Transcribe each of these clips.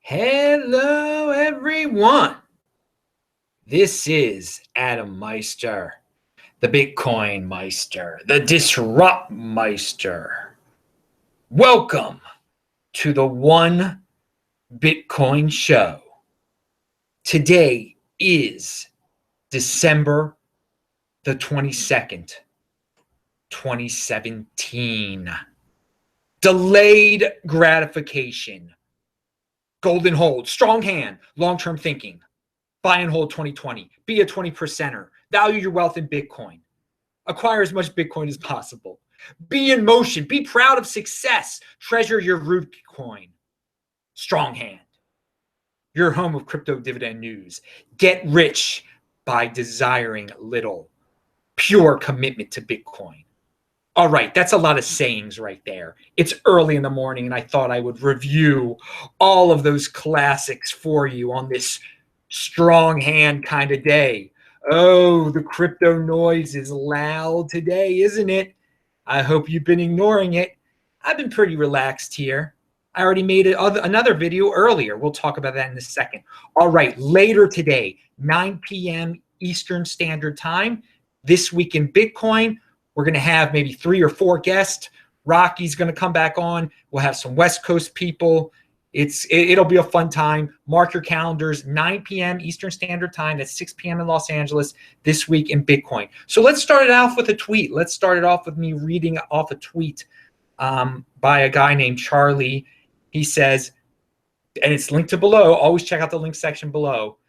Hello, everyone. This is Adam Meister, the Bitcoin Meister, the Disrupt Meister. Welcome to the One Bitcoin Show. Today is December the 22nd, 2017. Delayed gratification. Golden hold, strong hand, long-term thinking, buy and hold 2020, be a 20%er, value your wealth in Bitcoin, acquire as much Bitcoin as possible, be in motion, be proud of success, treasure your root coin, strong hand, your home of crypto dividend news, get rich by desiring little, pure commitment to Bitcoin. All right, that's a lot of sayings right there. It's early in the morning, and I thought I would review all of those classics for you on this strong hand kind of day. Oh, the crypto noise is loud today, isn't it? I hope you've been ignoring it. I've been pretty relaxed here. I already made another video earlier. We'll talk about that in a second. All right, later today, 9 p.m. Eastern Standard Time, This Week in Bitcoin. We're going to have maybe 3 or 4 guests. Rocky's going to come back on. We'll have some West Coast people. It'll be a fun time. Mark your calendars, 9 p.m. Eastern Standard Time. That's 6 p.m. in Los Angeles, This Week in Bitcoin. So let's start it off with a tweet. Let's start it off with me reading off a tweet by a guy named Charlie. He says, and it's linked to below. Always check out the link section below.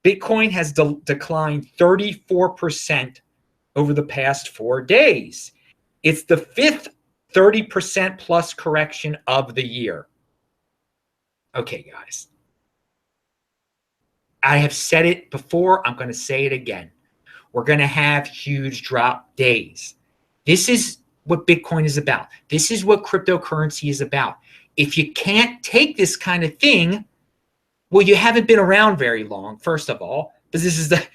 Bitcoin has declined 34% over the past 4 days. It's the 5th 30% plus correction of the year. Okay, guys. I have said it before. I'm going to say it again. We're going to have huge drop days. This is what Bitcoin is about. This is what cryptocurrency is about. If you can't take this kind of thing, well, you haven't been around very long, first of all, because this is the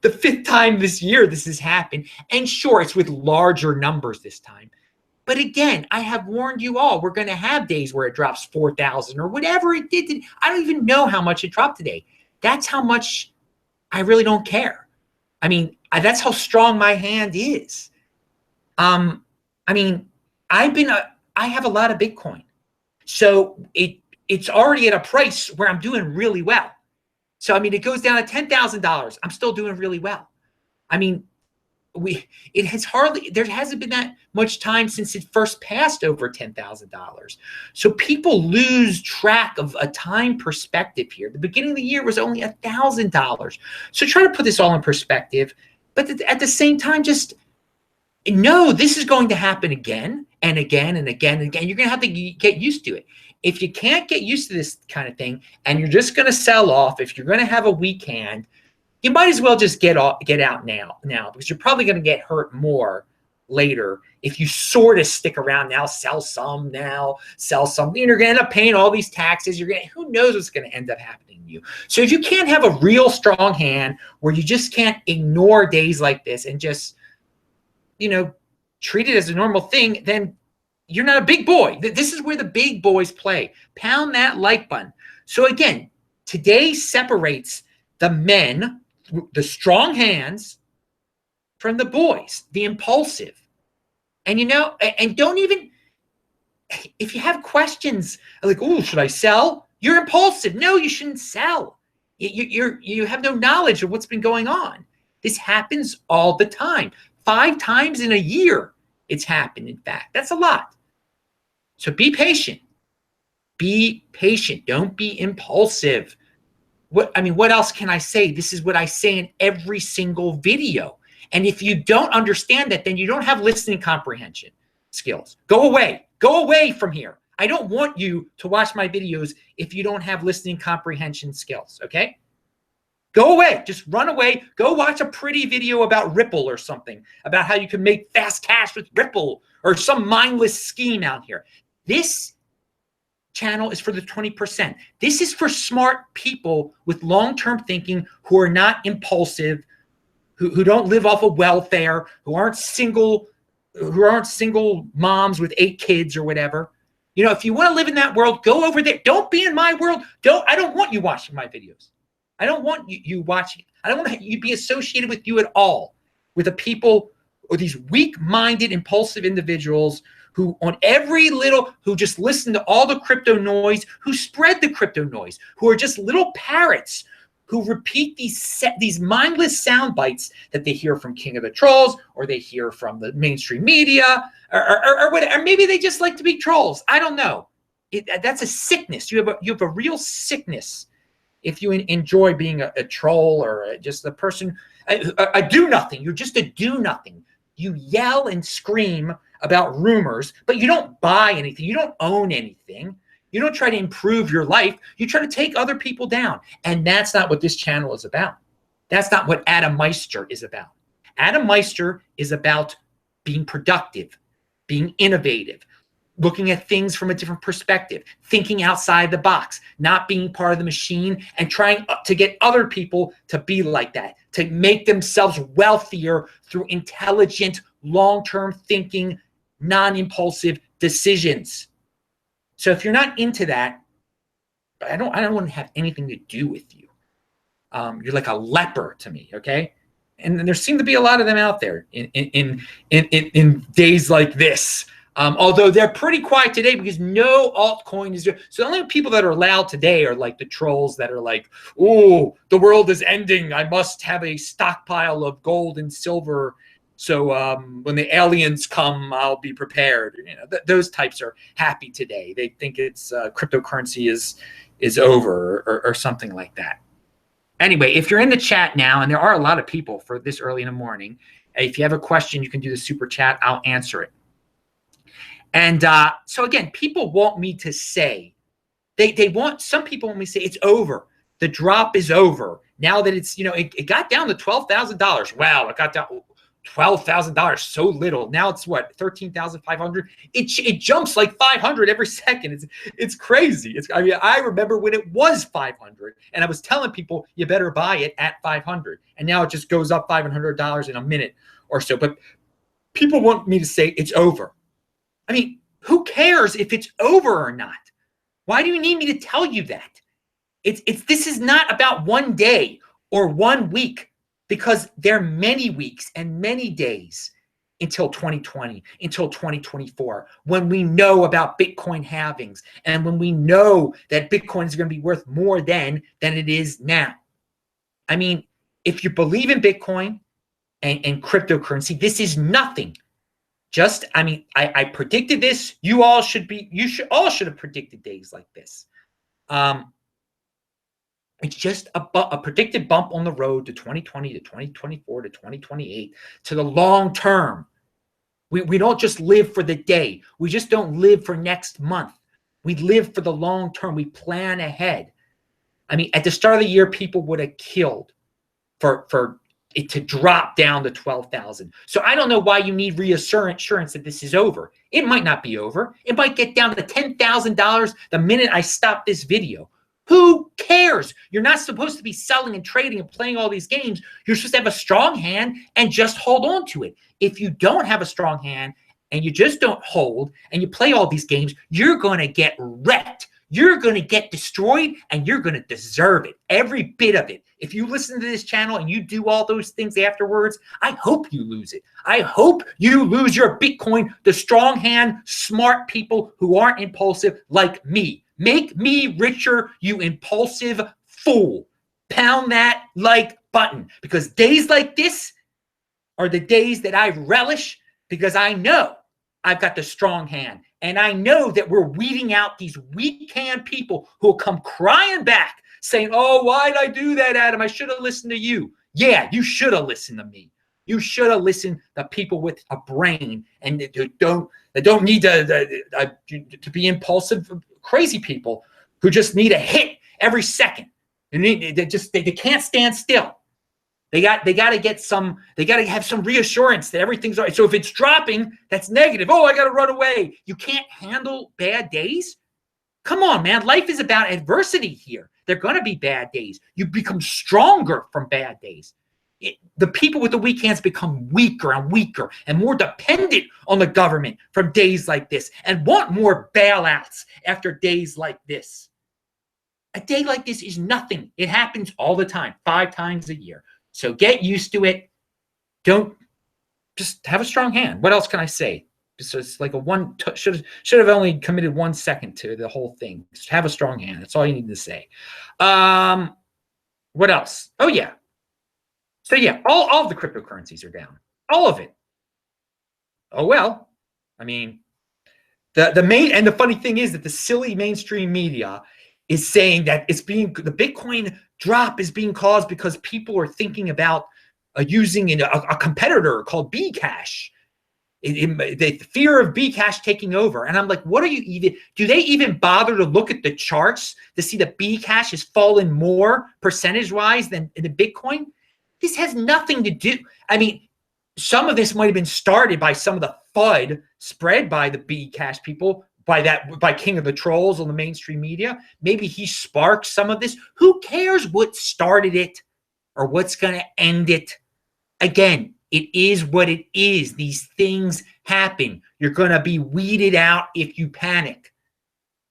5th time this year this has happened. And sure, it's with larger numbers this time. But again, I have warned you all, we're going to have days where it drops 4,000 or whatever it did. I don't even know how much it dropped today. That's how much I really don't care. I mean, that's how strong my hand is. I mean, I have a lot of Bitcoin. So it's already at a price where I'm doing really well. So, I mean, it goes down to $10,000. I'm still doing really well. I mean, there hasn't been that much time since it first passed over $10,000. So people lose track of a time perspective here. The beginning of the year was only $1,000. So try to put this all in perspective. But at the same time, just know this is going to happen again and again and again and again. You're going to have to get used to it. If you can't get used to this kind of thing and you're just going to sell off, if you're going to have a weak hand, you might as well just get out now because you're probably going to get hurt more later if you sort of stick around now, sell some now, sell some. You're going to end up paying all these taxes. Who knows what's going to end up happening to you. So if you can't have a real strong hand where you just can't ignore days like this and just, treat it as a normal thing, then you're not a big boy. This is where the big boys play. Pound that like button. So again, today separates the men, the strong hands, from the boys, the impulsive. And and don't even, if you have questions like, oh, should I sell? You're impulsive. No, you shouldn't sell. You have no knowledge of what's been going on. This happens all the time. 5 times in a year it's happened, in fact. That's a lot. So be patient. Be patient. Don't be impulsive. What else can I say? This is what I say in every single video. And if you don't understand that, then you don't have listening comprehension skills. Go away. Go away from here. I don't want you to watch my videos if you don't have listening comprehension skills, okay? Go away. Just run away. Go watch a pretty video about Ripple or something, about how you can make fast cash with Ripple or some mindless scheme out here. This channel is for the 20%. This is for smart people with long-term thinking who are not impulsive, who don't live off of welfare, who aren't single moms with 8 kids or whatever. You know, if you want to live in that world, go over there. Don't be in my world. I don't want you watching my videos. I don't want you watching. I don't want you to be associated with you at all, with the people or these weak-minded, impulsive individuals who who just listen to all the crypto noise, who spread the crypto noise, who are just little parrots who repeat these mindless sound bites that they hear from King of the Trolls, or they hear from the mainstream media, or whatever. Or maybe they just like to be trolls. I don't know. That's a sickness. You have a real sickness if you enjoy being a troll or just a person, a do nothing. You're just a do nothing. You yell and scream about rumors, but you don't buy anything. You don't own anything. You don't try to improve your life. You try to take other people down. And that's not what this channel is about. That's not what Adam Meister is about. Adam Meister is about being productive, being innovative, looking at things from a different perspective, thinking outside the box, not being part of the machine, and trying to get other people to be like that, to make themselves wealthier through intelligent, long-term thinking, non-impulsive decisions. So if you're not into that, I don't want to have anything to do with you. You're like a leper to me, okay? And there seem to be a lot of them out there in days like this. Although they're pretty quiet today because no altcoin is there. So the only people that are loud today are like the trolls that are like, oh, the world is ending. I must have a stockpile of gold and silver. So when the aliens come, I'll be prepared. You know, those types are happy today. They think it's cryptocurrency is over or something like that. Anyway, if you're in the chat now, and there are a lot of people for this early in the morning, if you have a question, you can do the super chat. I'll answer it. And so again, people want me to say, some people want me to say it's over. The drop is over. Now that it's, it got down to $12,000. Wow, it got down $12,000, so little. Now it's what, 13,500? It jumps like 500 every second. It's crazy. I remember when it was 500, and I was telling people you better buy it at 500, and now it just goes up $500 in a minute or so. But people want me to say it's over. I mean, who cares if it's over or not? Why do you need me to tell you that? This is not about one day or 1 week, because there are many weeks and many days until 2020, until 2024, when we know about Bitcoin halvings and when we know that Bitcoin is going to be worth more than it is now. I mean, if you believe in Bitcoin and cryptocurrency, this is nothing. I predicted this. You all should have predicted days like this. It's just a predicted bump on the road to 2020, to 2024, to 2028, to the long term. We don't just live for the day. We just don't live for next month. We live for the long term. We plan ahead. I mean, at the start of the year, people would have killed for it to drop down to 12,000. So I don't know why you need reassurance that this is over. It might not be over. It might get down to $10,000 the minute I stop this video. Who cares? You're not supposed to be selling and trading and playing all these games. You're supposed to have a strong hand and just hold on to it. If you don't have a strong hand and you just don't hold and you play all these games, you're going to get wrecked. You're going to get destroyed, and you're going to deserve it. Every bit of it. If you listen to this channel and you do all those things afterwards, I hope you lose it. I hope you lose your Bitcoin, the strong hand, smart people who aren't impulsive like me. Make me richer, you impulsive fool. Pound that like button, because days like this are the days that I relish, because I know I've got the strong hand. And I know that we're weeding out these weak hand people who will come crying back saying, oh, why'd I do that, Adam? I should have listened to you. Yeah, you should have listened to me. You should have listened to people with a brain and that don't need to be impulsive, crazy people who just need a hit every second. They can't stand still. They got to have some reassurance that everything's all right. So if it's dropping, that's negative. Oh, I got to run away. You can't handle bad days? Come on, man. Life is about adversity here. They're going to be bad days. You become stronger from bad days. the people with the weak hands become weaker and weaker and more dependent on the government from days like this and want more bailouts after days like this. A day like this is nothing. It happens all the time, 5 times a year. So get used to it. Don't just have a strong hand. What else can I say? So it's like should have only committed 1 second to the whole thing. Just have a strong hand. That's all you need to say. What else? Oh yeah. So yeah, all of the cryptocurrencies are down. All of it. Oh well. I mean, the main and the funny thing is that the silly mainstream media is saying that the Bitcoin drop is being caused because people are thinking about using a competitor called Bcash. The fear of Bcash taking over. And I'm like, what are you even, do they even bother to look at the charts to see that Bcash has fallen more percentage-wise than in the Bitcoin? This has nothing to do. I mean, some of this might have been started by some of the FUD spread by the Bcash people, by King of the Trolls on the mainstream media. Maybe he sparked some of this. Who cares what started it or what's going to end it? Again, it is what it is. These things happen. You're going to be weeded out if you panic.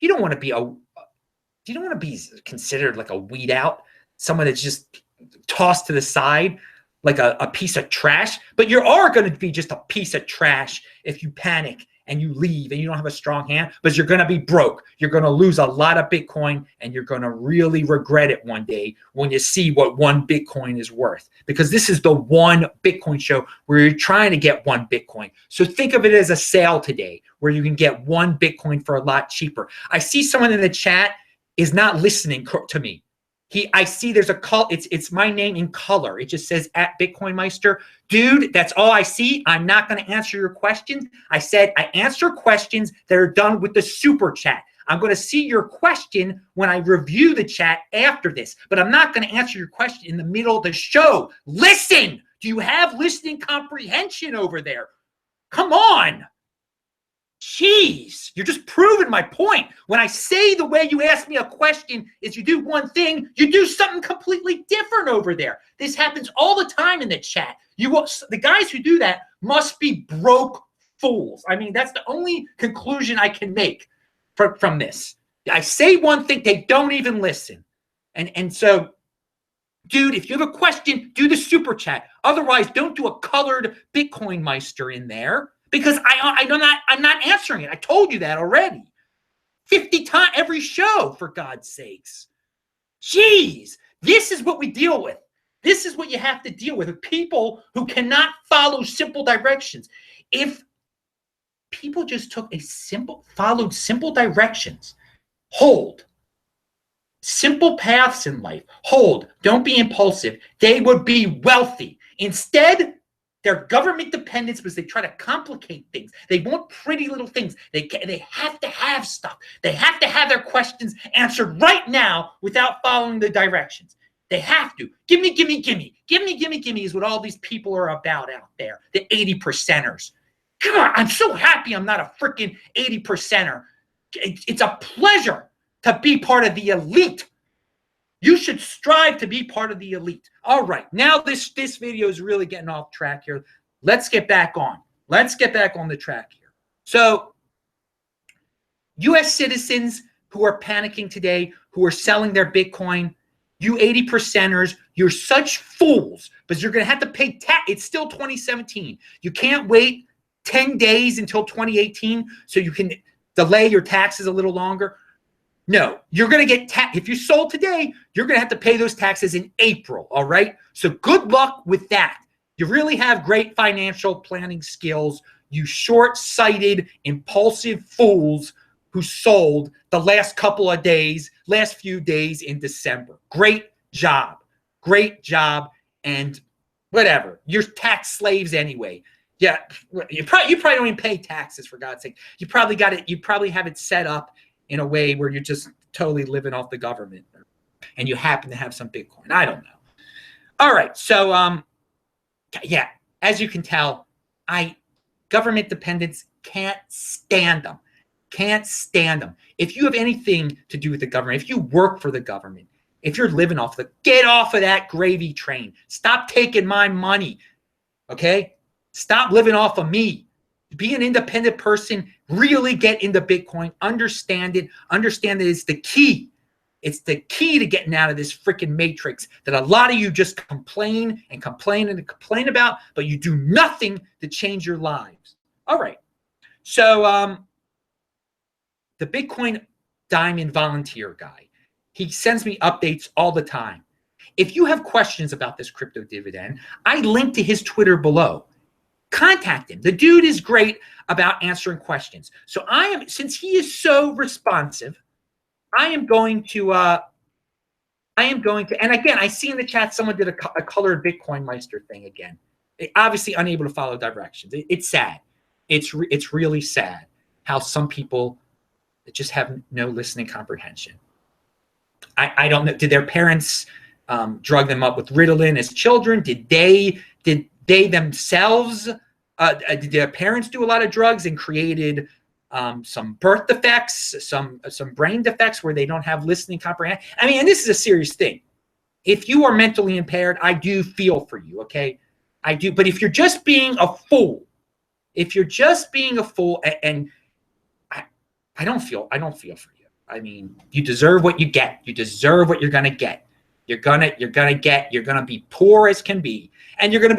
You don't want to be considered like a weed out, someone that's just tossed to the side like a piece of trash. But you are going to be just a piece of trash if you panic and you leave and you don't have a strong hand, but you're going to be broke. You're going to lose a lot of Bitcoin and you're going to really regret it one day when you see what 1 Bitcoin is worth, because this is the one Bitcoin show where you're trying to get 1 Bitcoin. So think of it as a sale today where you can get 1 Bitcoin for a lot cheaper. I see someone in the chat is not listening to me. I see there's a call. It's my name in color. It just says @BitcoinMeister. Dude, that's all I see. I'm not going to answer your questions. I said I answer questions that are done with the super chat. I'm going to see your question when I review the chat after this, but I'm not going to answer your question in the middle of the show. Listen, do you have listening comprehension over there? Come on. Jeez, you're just proving my point. When I say the way you ask me a question is you do one thing, you do something completely different over there. This happens all the time in the chat. The guys who do that must be broke fools. I mean, that's the only conclusion I can make from this. I say one thing, they don't even listen. And so, dude, if you have a question, do the super chat. Otherwise, don't do a colored Bitcoin Meister in there. Because I'm not answering it. I told you that already. 50 times every show, for God's sakes. Jeez, this is what we deal with. This is what you have to deal with people who cannot follow simple directions. If people just followed simple directions, hold, simple paths in life, hold, don't be impulsive, they would be wealthy. Instead, they're government dependents because they try to complicate things. They want pretty little things. They have to have stuff. They have to have their questions answered right now without following the directions. They have to. Gimme is what all these people are about out there, the 80%ers. God, I'm so happy I'm not a freaking 80%er. It's a pleasure to be part of the elite. You should strive to be part of the elite. All right, now this video is really getting off track here. Let's get back on. Let's get back on the track here. So, U.S. citizens who are panicking today, who are selling their Bitcoin, you 80%ers, you're such fools because you're going to have to pay tax. It's still 2017. You can't wait 10 days until 2018 so you can delay your taxes a little longer. No, you're going to get if you sold today, you're going to have to pay those taxes in April, all right? So good luck with that. You really have great financial planning skills, you short-sighted, impulsive fools who sold the last few days in December. Great job, and whatever. You're tax slaves anyway. Yeah, you probably don't even pay taxes, for God's sake. You probably have it set up in a way where you're just totally living off the government and you happen to have some Bitcoin. I don't know. All right. So, yeah, as you can tell, government dependents can't stand them. If you have anything to do with the government, if you work for the government, If you're living off get off of that gravy train. Stop taking my money. Okay? Stop living off of me. Be an independent person. Really get into Bitcoin. Understand it. Understand that it's the key. It's the key to getting out of this freaking matrix that a lot of you just complain and complain and complain about, but you do nothing to change your lives. All right. So the Bitcoin Diamond volunteer guy, he sends me updates all the time. If you have questions about this crypto dividend, I link to his Twitter below. Contact him. The dude is great about answering questions. So since he is so responsive, I am going to, and again, I see in the chat someone did a colored Bitcoin Meister thing again. Obviously unable to follow directions. It's sad. It's really sad how some people just have no listening comprehension. I don't know. Did their parents drug them up with Ritalin as children? Did they themselves, did their parents do a lot of drugs and created some birth defects, some brain defects where they don't have listening comprehension? I mean, and this is a serious thing. If you are mentally impaired, I do feel for you, okay? I do. But if you're just being a fool, and I don't feel for you. I mean, you deserve what you get. You deserve what you're gonna get. You're gonna be poor as can be, and you're gonna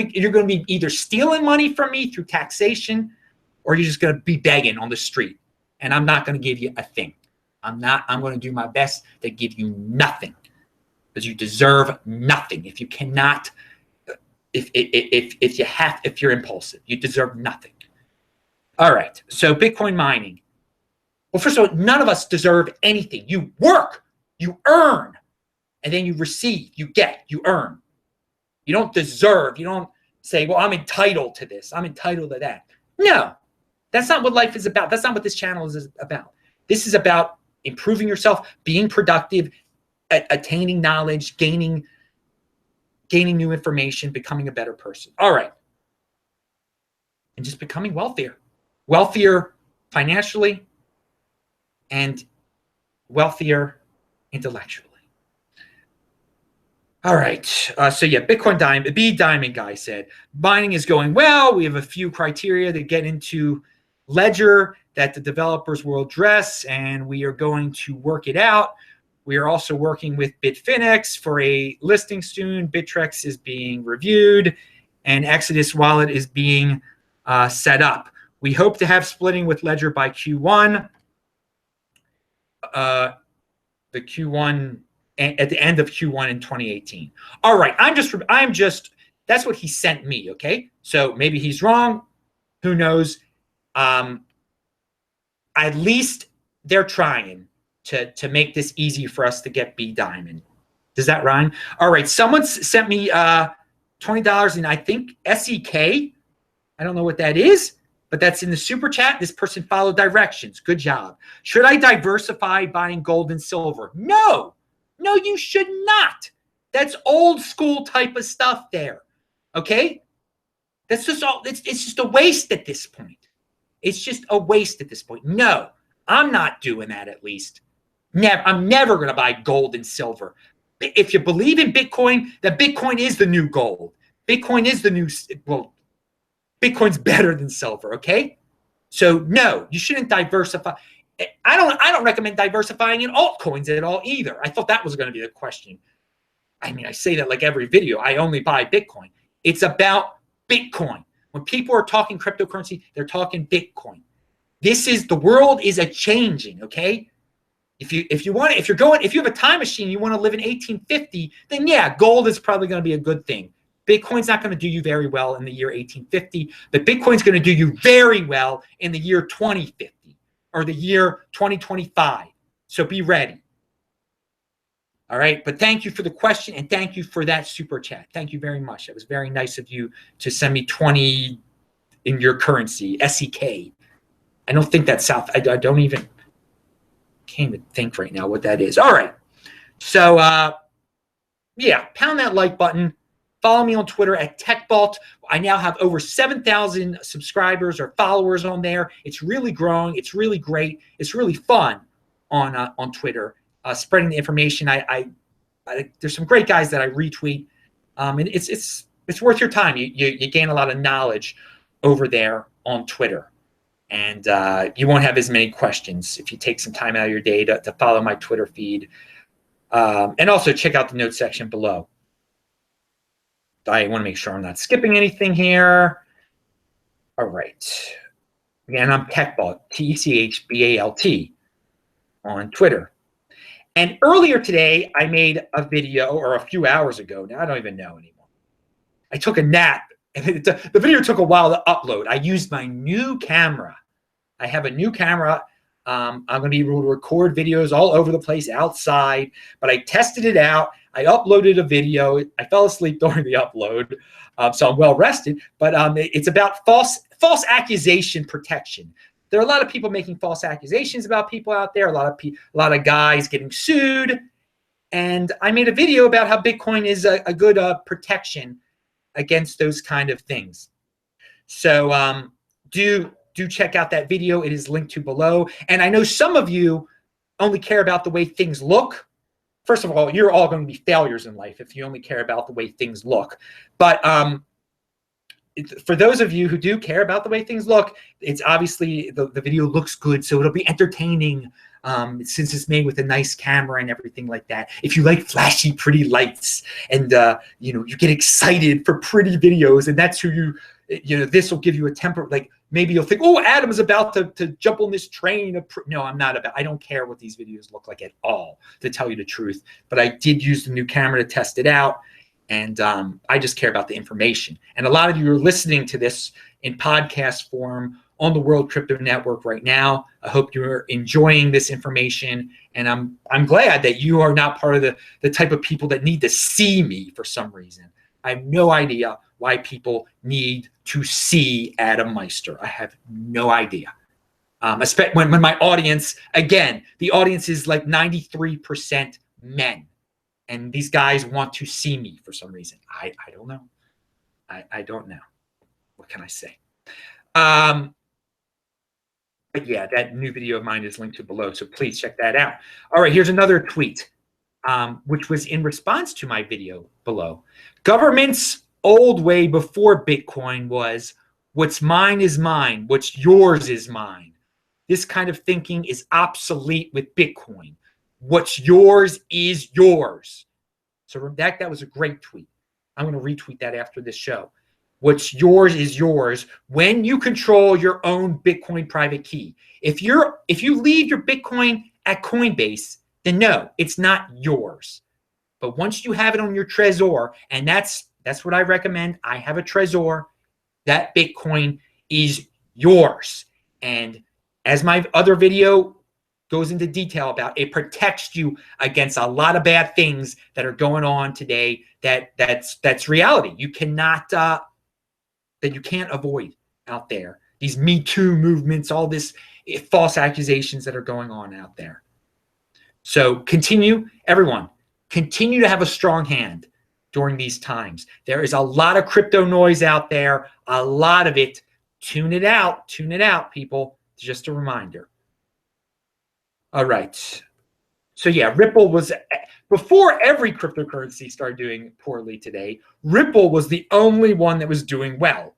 be either stealing money from me through taxation, or you're just gonna be begging on the street, and I'm not gonna give you a thing. I'm gonna do my best to give you nothing, because you deserve nothing. If you cannot, if you're impulsive, you deserve nothing. All right. So Bitcoin mining. Well, first of all, none of us deserve anything. You work, you earn, and then you receive, you get, you earn. You don't deserve. You don't say, well, I'm entitled to this. I'm entitled to that. No, that's not what life is about. That's not what this channel is about. This is about improving yourself, being productive, attaining knowledge, gaining new information, becoming a better person. All right. And just becoming wealthier financially, and wealthier intellectually. All right. So yeah, Bitcoin Diamond, Bdiamond guy said, mining is going well. We have a few criteria to get into Ledger that the developers will address, and we are going to work it out. We are also working with Bitfinex for a listing soon. Bittrex is being reviewed, and Exodus Wallet is being set up. We hope to have splitting with Ledger by Q1. The Q1 at the end of Q1 in 2018. All right, I'm just that's what he sent me. Okay, so maybe he's wrong. Who knows? At least they're trying to make this easy for us to get Bdiamond. Does that rhyme? All right, someone sent me $20 in, I think, SEK. I don't know what that is, but that's in the super chat. This person followed directions. Good job. Should I diversify buying gold and silver? No, you should not. That's old school type of stuff there. Okay? That's just all. It's just a waste at this point. It's just a waste at this point. No, I'm not doing that at least. I'm never going to buy gold and silver. If you believe in Bitcoin, that Bitcoin is the new gold. Bitcoin is the new, well, Bitcoin's better than silver, okay? So no, you shouldn't diversify. I don't recommend diversifying in altcoins at all either. I thought that was going to be the question. I mean, I say that like every video. I only buy Bitcoin. It's about Bitcoin. When people are talking cryptocurrency, they're talking Bitcoin. The world is a changing, okay? If you have a time machine, you want to live in 1850, then yeah, gold is probably going to be a good thing. Bitcoin's not going to do you very well in the year 1850, but Bitcoin's going to do you very well in the year 2050 or the year 2025. So be ready. All right. But thank you for the question, and thank you for that super chat. Thank you very much. It was very nice of you to send me 20 in your currency, SEK. I don't think that's South. I can't even think right now what that is. All right. So, yeah, pound that like button. Follow me on Twitter at TechBalt. I now have over 7,000 subscribers or followers on there. It's really growing. It's really great. It's really fun on Twitter, spreading the information. I there's some great guys that I retweet, and it's worth your time. You gain a lot of knowledge over there on Twitter, and you won't have as many questions if you take some time out of your day to follow my Twitter feed, and also check out the notes section below. I want to make sure I'm not skipping anything here. All right. Again, I'm Techbalt, TECHBALT on Twitter. And earlier today, I made a video, or a few hours ago, now I don't even know anymore. I took a nap, and the video took a while to upload. I used my new camera. I have a new camera. I'm going to be able to record videos all over the place outside, but I tested it out. I uploaded a video. I fell asleep during the upload, so I'm well rested. But it's about false accusation protection. There are a lot of people making false accusations about people out there. A lot of guys getting sued, and I made a video about how Bitcoin is a good protection against those kind of things. So do check out that video. It is linked to below. And I know some of you only care about the way things look. First of all, you're all going to be failures in life if you only care about the way things look. But for those of you who do care about the way things look, it's obviously the video looks good, so it'll be entertaining since it's made with a nice camera and everything like that. If you like flashy, pretty lights, and you get excited for pretty videos, and that's who this will give you a temper. Like maybe you'll think, oh, Adam's about to jump on this train. No, I'm not about. I don't care what these videos look like at all, to tell you the truth. But I did use the new camera to test it out. And I just care about the information. And a lot of you are listening to this in podcast form on the World Crypto Network right now. I hope you're enjoying this information. And I'm glad that you are not part of the type of people that need to see me for some reason. I have no idea why people need to see Adam Meister. I have no idea. When my audience, again, the audience is like 93% men. And these guys want to see me for some reason. I don't know. I don't know. What can I say? But yeah, that new video of mine is linked to below, so please check that out. All right, here's another tweet, which was in response to my video below. Government's old way before Bitcoin was, what's mine is mine, what's yours is mine. This kind of thinking is obsolete with Bitcoin. What's yours is yours. So that was a great tweet. I'm going to retweet that after this show. What's yours is yours when you control your own Bitcoin private key. If you leave your Bitcoin at Coinbase, then no, it's not yours. But once you have it on your Trezor, and that's what I recommend. I have a Trezor. That Bitcoin is yours. And as my other video goes into detail about, it protects you against a lot of bad things that are going on today. That's reality. You cannot that you can't avoid out there. These Me Too movements, all this false accusations that are going on out there. So everyone, continue to have a strong hand during these times. There is a lot of crypto noise out there, a lot of it. Tune it out, people. Just a reminder. All right. So yeah, Ripple was, before every cryptocurrency started doing poorly today, Ripple was the only one that was doing well.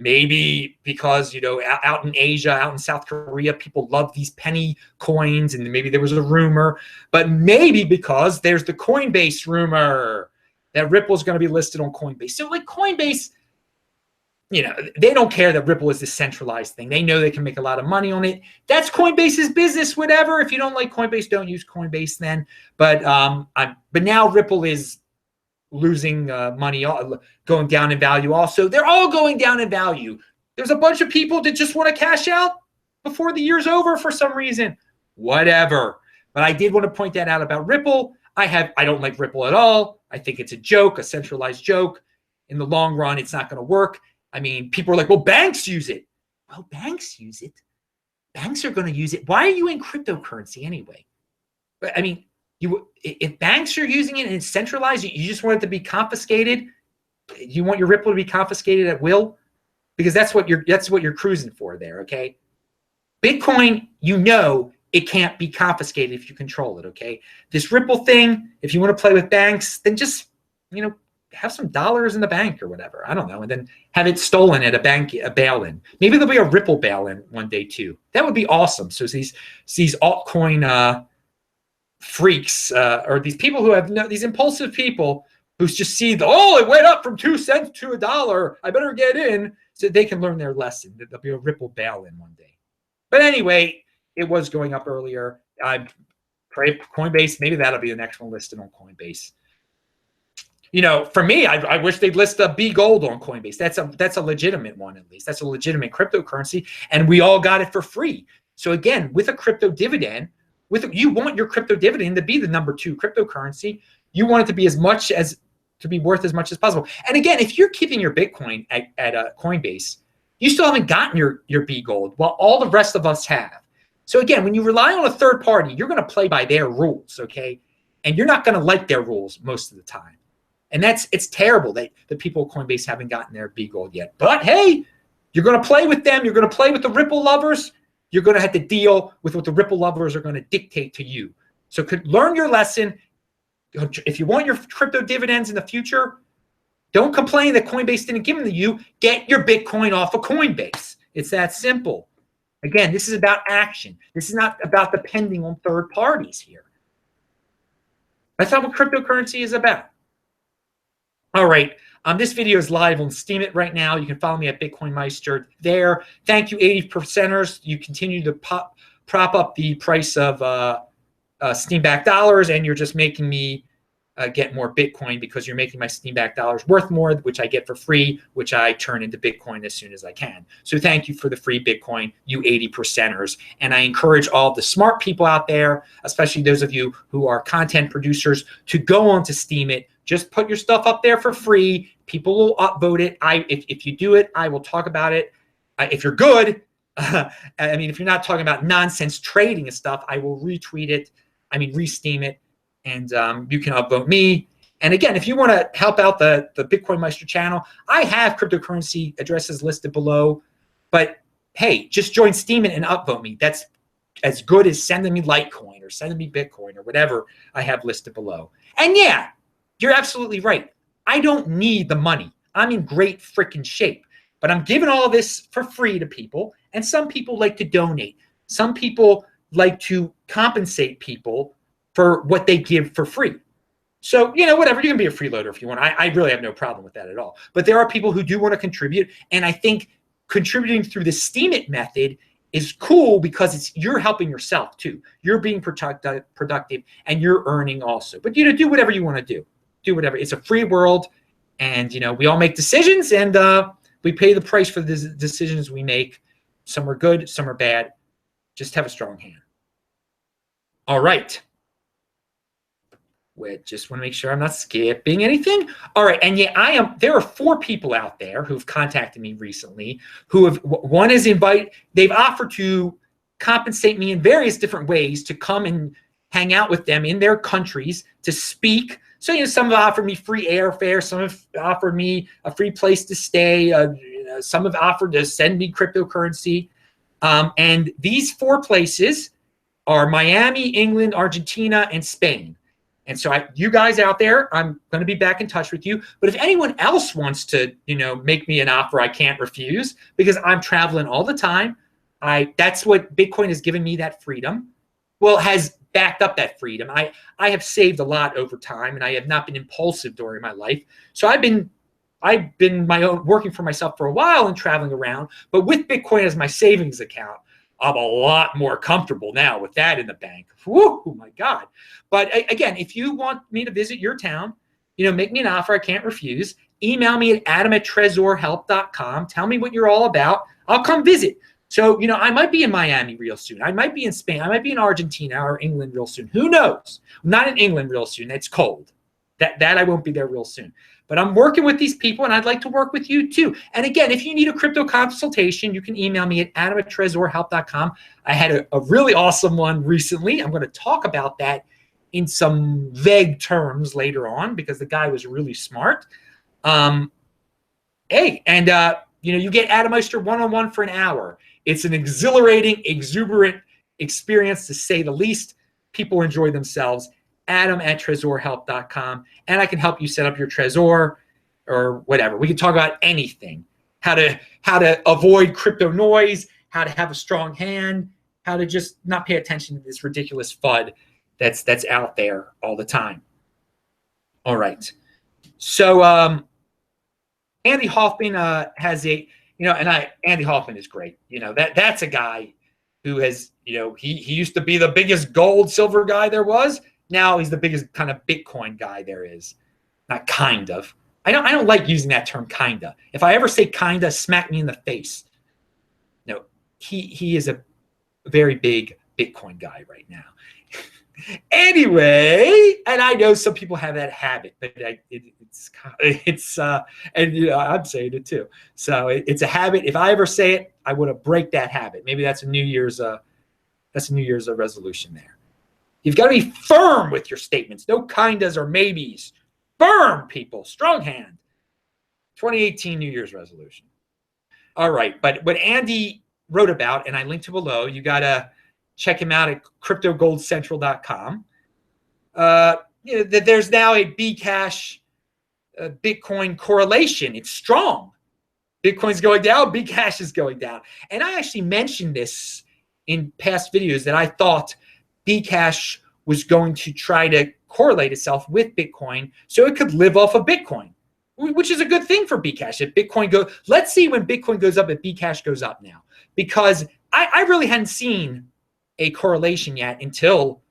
Maybe because, out in Asia, out in South Korea, people love these penny coins, and maybe there was a rumor, but maybe because there's the Coinbase rumor that Ripple's going to be listed on Coinbase. So like Coinbase, they don't care that Ripple is this centralized thing. They know they can make a lot of money on it. That's Coinbase's business, whatever. If you don't like Coinbase, don't use Coinbase then. But now Ripple is losing money, going down in value also. They're all going down in value. There's a bunch of people that just want to cash out before the year's over for some reason. Whatever. But I did want to point that out about Ripple. I don't like Ripple at all. I think it's a joke, a centralized joke. In the long run, it's not going to work. I mean, people are like, well, banks use it. Well, banks use it. Banks are going to use it. Why are you in cryptocurrency anyway? I mean, if banks are using it and it's centralized, you just want it to be confiscated. You want your Ripple to be confiscated at will, because that's what you're cruising for there. Okay, Bitcoin, it can't be confiscated if you control it, okay? This Ripple thing, if you want to play with banks, then just, have some dollars in the bank or whatever. I don't know. And then have it stolen at a bank, a bail-in. Maybe there'll be a Ripple bail-in one day too. That would be awesome. So these altcoin freaks or these people who have these impulsive people who just see it went up from 2 cents to $1. I better get in, so they can learn their lesson. There'll be a Ripple bail-in one day. But anyway, it was going up earlier. I pray Coinbase, maybe that'll be the next one listed on Coinbase. For me, I wish they'd list a B Gold on Coinbase. That's a legitimate one, at least. That's a legitimate cryptocurrency, and we all got it for free. So again, with a crypto dividend, you want your crypto dividend to be the number 2 cryptocurrency. You want it to be worth as much as possible. And again, if you're keeping your Bitcoin at Coinbase, you still haven't gotten your B Gold, while all the rest of us have. So again, when you rely on a third party, you're going to play by their rules, okay? And you're not going to like their rules most of the time. And it's terrible that the people at Coinbase haven't gotten their B Gold yet. But hey, you're going to play with them. You're going to play with the Ripple lovers. You're going to have to deal with what the Ripple lovers are going to dictate to you. So learn your lesson. If you want your crypto dividends in the future, don't complain that Coinbase didn't give them to you. Get your Bitcoin off of Coinbase. It's that simple. Again, this is about action. This is not about depending on third parties here. That's not what cryptocurrency is about. All right. This video is live on Steemit right now. You can follow me at Bitcoin Meister there. Thank you, 80%ers. You continue to prop up the price of Steam-backed dollars, and you're just making me get more Bitcoin because you're making my Steam-backed dollars worth more, which I get for free, which I turn into Bitcoin as soon as I can. So thank you for the free Bitcoin, you 80%ers. And I encourage all the smart people out there, especially those of you who are content producers, to go on to Steemit. Just put your stuff up there for free. People will upvote it. If you do it, I will talk about it. If you're good, if you're not talking about nonsense trading and stuff, I will retweet it. Re-Steem it, and you can upvote me. And again, if you want to help out the Bitcoin Meister channel, I have cryptocurrency addresses listed below. But hey, just join Steemit and upvote me. That's as good as sending me Litecoin or sending me Bitcoin or whatever I have listed below. And yeah, you're absolutely right. I don't need the money. I'm in great freaking shape. But I'm giving all this for free to people. And some people like to donate. Some people like to compensate people for what they give for free. So, whatever. You can be a freeloader if you want. I really have no problem with that at all. But there are people who do want to contribute. And I think contributing through the Steemit method is cool because you're helping yourself too. You're being productive and you're earning also. But, do whatever you want to do. Do whatever. It's a free world. And, we all make decisions, and we pay the price for the decisions we make. Some are good, some are bad. Just have a strong hand. All right. Wait, just want to make sure I'm not skipping anything. All right. And yeah, there are 4 people out there who've contacted me recently one is they've offered to compensate me in various different ways to come and hang out with them in their countries to speak. So, some have offered me free airfare. Some have offered me a free place to stay. Some have offered to send me cryptocurrency. And these 4 places are Miami, England, Argentina, and Spain. And so you guys out there, I'm going to be back in touch with you. But if anyone else wants to, make me an offer I can't refuse, because I'm traveling all the time, that's what Bitcoin has given me, that freedom. Well, has backed up that freedom. I have saved a lot over time, and I have not been impulsive during my life. So I've been my own, working for myself for a while and traveling around. But with Bitcoin as my savings account, I'm a lot more comfortable now with that in the bank. Woo, oh my God. But again, if you want me to visit your town, make me an offer I can't refuse. Email me at adam@tresorhelp.com. Tell me what you're all about. I'll come visit. So, I might be in Miami real soon. I might be in Spain. I might be in Argentina or England real soon. Who knows? I'm not in England real soon. It's cold. That I won't be there real soon. But I'm working with these people, and I'd like to work with you too. And again, if you need a crypto consultation, you can email me at adam@tresorhelp.com. I had a really awesome one recently. I'm going to talk about that in some vague terms later on because the guy was really smart. You get Adam Meister one-on-one for an hour. It's an exhilarating, exuberant experience, to say the least. People enjoy themselves. Adam@tresorhelp.com, and I can help you set up your Trezor or whatever. We can talk about anything. How to avoid crypto noise, how to have a strong hand, how to just not pay attention to this ridiculous FUD that's out there all the time. All right. So Andy Hoffman has a, Andy Hoffman is great. That's a guy who has, he used to be the biggest gold, silver guy there was. Now he's the biggest kind of Bitcoin guy there is. Not kind of. I don't like using that term kinda. If I ever say kinda, smack me in the face. No, he is a very big Bitcoin guy right now. Anyway, and I know some people have that habit, but I'm saying it too. So it's a habit. If I ever say it, I want to break that habit. Maybe that's a New Year's resolution there. You've got to be firm with your statements. No kindas or maybes. Firm, people. Strong hand. 2018 New Year's resolution. All right, but what Andy wrote about, and I linked to below, you got to check him out at cryptogoldcentral.com. There's now a Bcash Bitcoin correlation. It's strong. Bitcoin's going down, Bcash is going down. And I actually mentioned this in past videos that I thought Bcash was going to try to correlate itself with Bitcoin so it could live off of Bitcoin, which is a good thing for Bcash. If Bitcoin goes, let's see when Bitcoin goes up, if Bcash goes up now, because I really hadn't seen a correlation yet until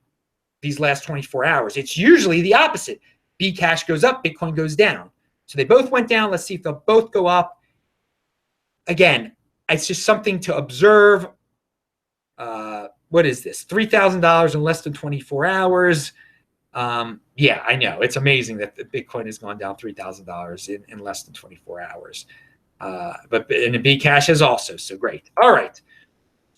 these last 24 hours. It's usually the opposite. Bcash goes up, Bitcoin goes down. So they both went down. Let's see if they'll both go up. Again, it's just something to observe. What is this? $3,000 in less than 24 hours. Yeah, I know. It's amazing that the Bitcoin has gone down $3,000 in less than 24 hours. But in the Bcash is also so great. All right.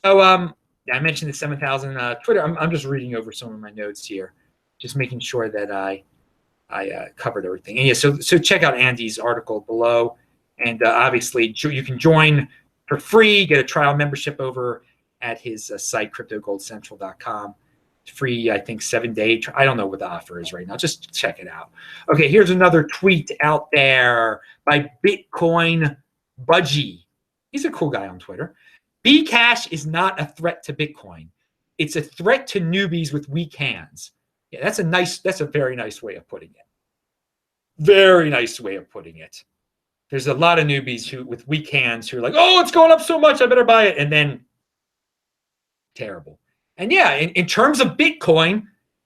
So I mentioned the 7,000 Twitter. I'm just reading over some of my notes here, just making sure that I covered everything. And yeah, so check out Andy's article below, and obviously you can join for free, get a trial membership over at his site cryptogoldcentral.com. Free, I think 7-day. I don't know what the offer is right now. Just check it out. Okay, here's another tweet out there by Bitcoin Budgie. He's a cool guy on Twitter. Bcash is not a threat to Bitcoin. It's a threat to newbies with weak hands. Yeah, that's a very nice way of putting it. Very nice way of putting it. There's a lot of newbies with weak hands who are like, oh, it's going up so much, I better buy it. And then terrible. And yeah, in terms of Bitcoin,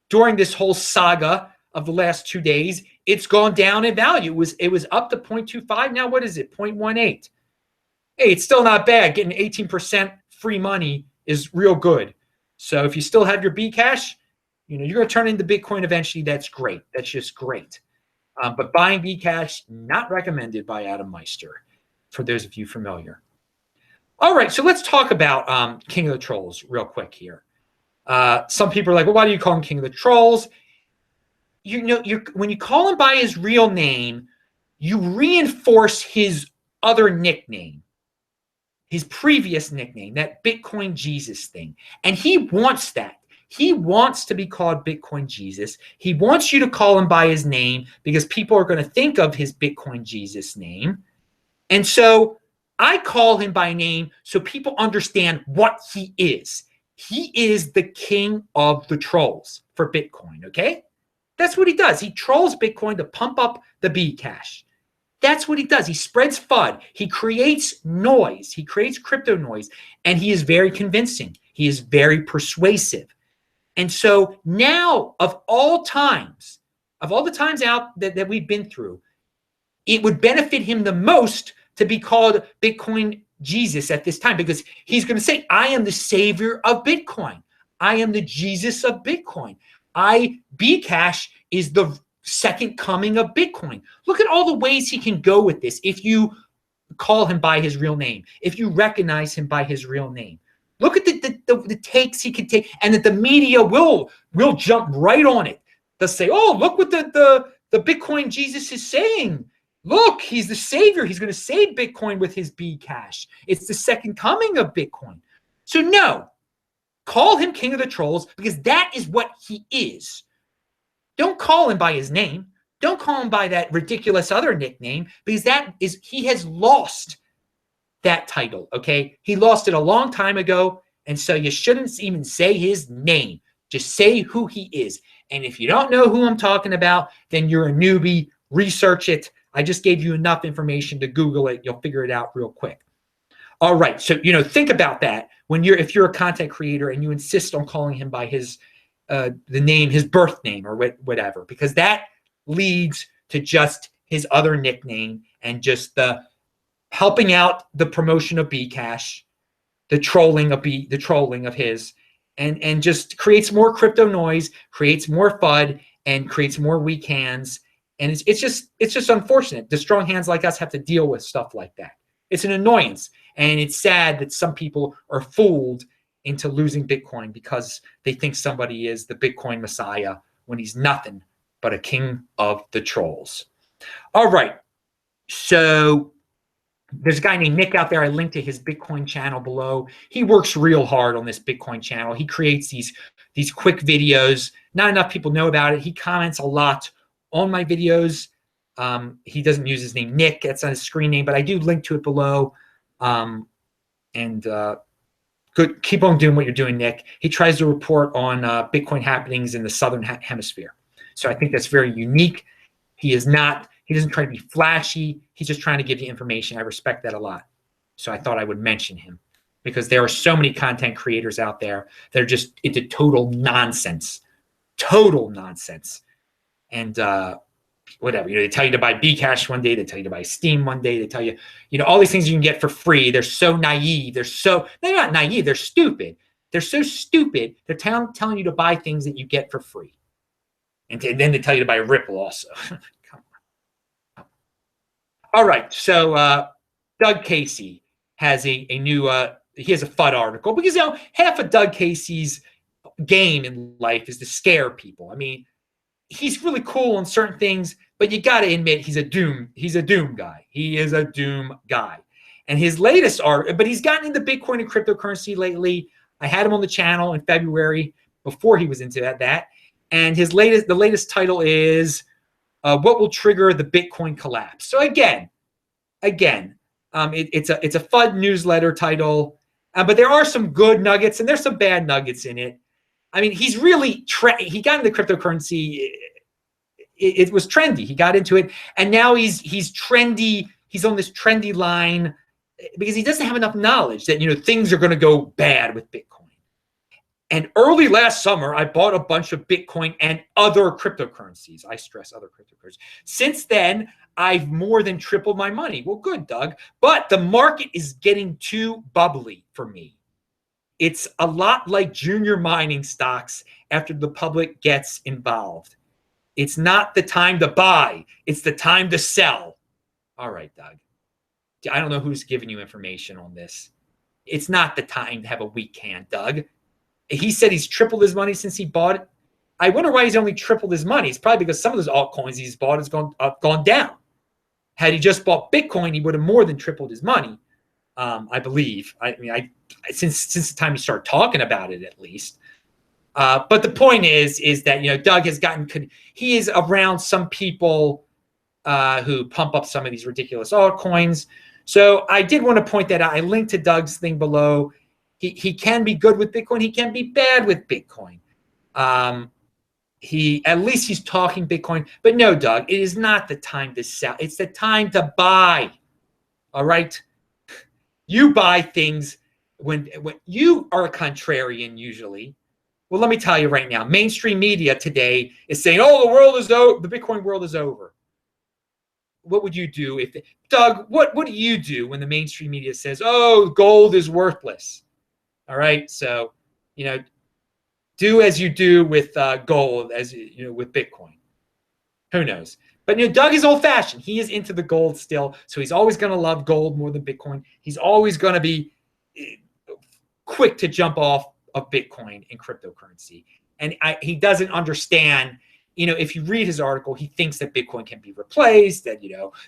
during this whole saga of the last 2 days, it's gone down in value. It was up to 0.25. Now what is it? 0.18. Hey, it's still not bad. Getting 18% free money is real good. So if you still have your Bcash, you're going to turn into Bitcoin eventually. That's great. That's just great. But buying Bcash, not recommended by Adam Meister, for those of you familiar. All right, so let's talk about King of the Trolls real quick here. Some people are like, well, why do you call him King of the Trolls? When you call him by his real name, you reinforce his other nickname, his previous nickname, that Bitcoin Jesus thing. And he wants that. He wants to be called Bitcoin Jesus. He wants you to call him by his name because people are going to think of his Bitcoin Jesus name. And so I call him by name so people understand what he is. He is the king of the trolls for Bitcoin, okay? That's what he does. He trolls Bitcoin to pump up the Bcash. That's what he does. He spreads FUD. He creates noise. He creates crypto noise, and he is very convincing. He is very persuasive. And so now, of all the times out that we've been through, it would benefit him the most to be called Bitcoin Jesus at this time, because he's going to say, I am the savior of Bitcoin. I am the Jesus of Bitcoin. Bcash is the second coming of Bitcoin. Look at all the ways he can go with this if you call him by his real name, if you recognize him by his real name. Look at the takes he can take, and that the media will jump right on it. They'll say, oh, look what the Bitcoin Jesus is saying. Look, he's the savior. He's going to save Bitcoin with his Bcash. It's the second coming of Bitcoin. So no, Call him king of the trolls because that is what he is. Don't call him by his name. Don't call him by that ridiculous other nickname because he has lost that title, okay? He lost it a long time ago, and so you shouldn't even say his name. Just say who he is. And if you don't know who I'm talking about, then you're a newbie. Research it. I just gave you enough information to Google it. You'll figure it out real quick. All right, so think about that if you're a content creator and you insist on calling him by his the name, his birth name or whatever, because that leads to just his other nickname and just the helping out the promotion of Bcash, the trolling of his, and just creates more crypto noise, creates more FUD, and creates more weak hands. And it's just unfortunate. The strong hands like us have to deal with stuff like that. It's an annoyance. And it's sad that some people are fooled into losing Bitcoin because they think somebody is the Bitcoin Messiah when he's nothing but a king of the trolls. All right. So there's a guy named Nick out there. I linked to his Bitcoin channel below. He works real hard on this Bitcoin channel. He creates these quick videos. Not enough people know about it. He comments a lot on my videos. He doesn't use his name Nick. That's not his screen name, but I do link to it below. Good. Keep on doing what you're doing, Nick. He tries to report on Bitcoin happenings in the Southern Hemisphere. So I think that's very unique. He doesn't try to be flashy. He's just trying to give you information. I respect that a lot. So I thought I would mention him because there are so many content creators out there that are just into total nonsense. And whatever, they tell you to buy Bcash one day, they tell you to buy Steam one day, they tell you, all these things you can get for free. They're so naive. They're not naive. They're stupid. They're so stupid. They're telling you to buy things that you get for free. And then they tell you to buy Ripple also. Come on. All right. So Doug Casey has a new, he has a FUD article because, half of Doug Casey's game in life is to scare people. I mean, he's really cool on certain things, but you got to admit he's a doom guy. He is a doom guy. And his latest art, but he's gotten into Bitcoin and cryptocurrency lately. I had him on the channel in February before he was into that. And the latest title is what will trigger the Bitcoin collapse. So again, it's a FUD newsletter title, but there are some good nuggets and there's some bad nuggets in it. I mean, he's really he got into cryptocurrency. It was trendy. He got into it, and now he's trendy. He's on this trendy line because he doesn't have enough knowledge that things are going to go bad with Bitcoin. And early last summer, I bought a bunch of Bitcoin and other cryptocurrencies. I stress other cryptocurrencies. Since then, I've more than tripled my money. Well, good, Doug. But the market is getting too bubbly for me. It's a lot like junior mining stocks after the public gets involved. It's not the time to buy. It's the time to sell. All right, Doug. I don't know who's giving you information on this. It's not the time to have a weak hand, Doug. He said he's tripled his money since he bought it. I wonder why he's only tripled his money. It's probably because some of those altcoins he's bought has gone down. Had he just bought Bitcoin, he would have more than tripled his money. I believe. Since the time he started talking about it, at least. But the point is that Doug has he is around some people who pump up some of these ridiculous altcoins. So I did want to point that out. I linked to Doug's thing below. He can be good with Bitcoin. He can be bad with Bitcoin. At least he's talking Bitcoin. But no, Doug, it is not the time to sell. It's the time to buy. All right. You buy things when you are a contrarian usually. Well, let me tell you right now, mainstream media today is saying, "Oh, the world is over. The Bitcoin world is over." What would you do Doug? What do you do when the mainstream media says, "Oh, gold is worthless"? All right, so do as you do with gold, with Bitcoin. Who knows? But Doug is old-fashioned. He is into the gold still, so he's always going to love gold more than Bitcoin. He's always going to be quick to jump off of Bitcoin and cryptocurrency. And he doesn't understand. If you read his article, he thinks that Bitcoin can be replaced, that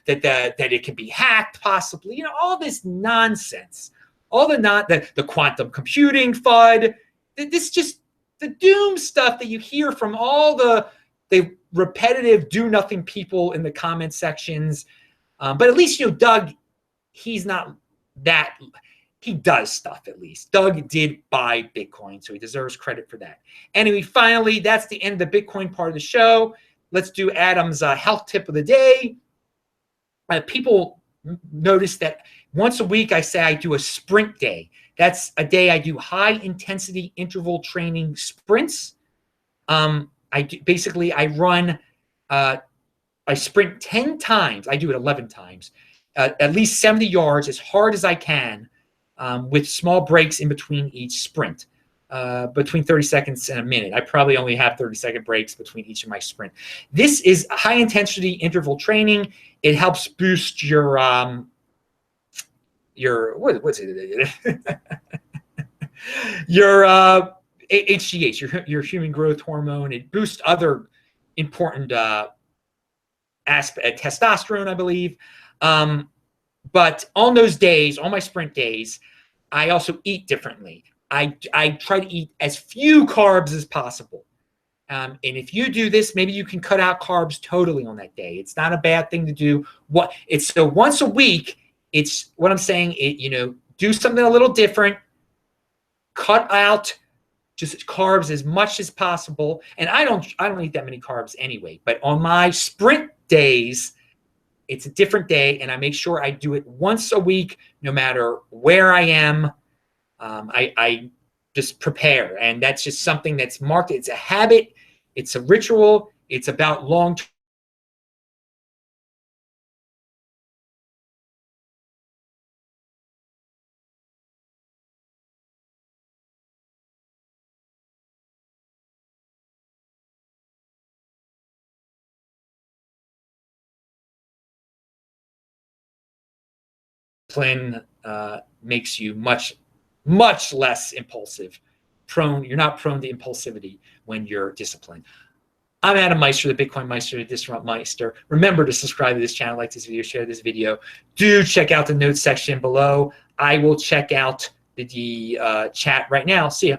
that it can be hacked, possibly. All this nonsense, all the quantum computing FUD. this just the doom stuff that you hear from all the repetitive do nothing people in the comment sections. But at least, Doug, he's not that. He does stuff at least. Doug did buy Bitcoin, so he deserves credit for that. Anyway, finally, that's the end of the Bitcoin part of the show. Let's do Adam's health tip of the day. People notice that once a week I say I do a sprint day. That's a day I do high intensity interval training sprints. I run, I sprint 10 times. I do it 11 times, at least 70 yards as hard as I can, with small breaks in between each sprint, between 30 seconds and a minute. I probably only have 30-second breaks between each of my sprint. This is high intensity interval training. It helps boost your what's it? Your HGH, your human growth hormone. It boosts other important aspect, testosterone, I believe. But on those days, on my sprint days, I also eat differently. I try to eat as few carbs as possible. And if you do this, maybe you can cut out carbs totally on that day. It's not a bad thing to do. So once a week, it's what I'm saying. Do something a little different. Cut out just carbs as much as possible. And I don't eat that many carbs anyway. But on my sprint days, it's a different day, and I make sure I do it once a week, no matter where I am. I just prepare, and that's just something that's marked. It's a habit. It's a ritual. It's about long-term. Discipline makes you much less impulsive. You're not prone to impulsivity when you're disciplined. I'm Adam Meister, the Bitcoin Meister, the Disrupt Meister. Remember to subscribe to this channel, like this video, share this video. Do check out the notes section below. I will check out the chat right now. See ya.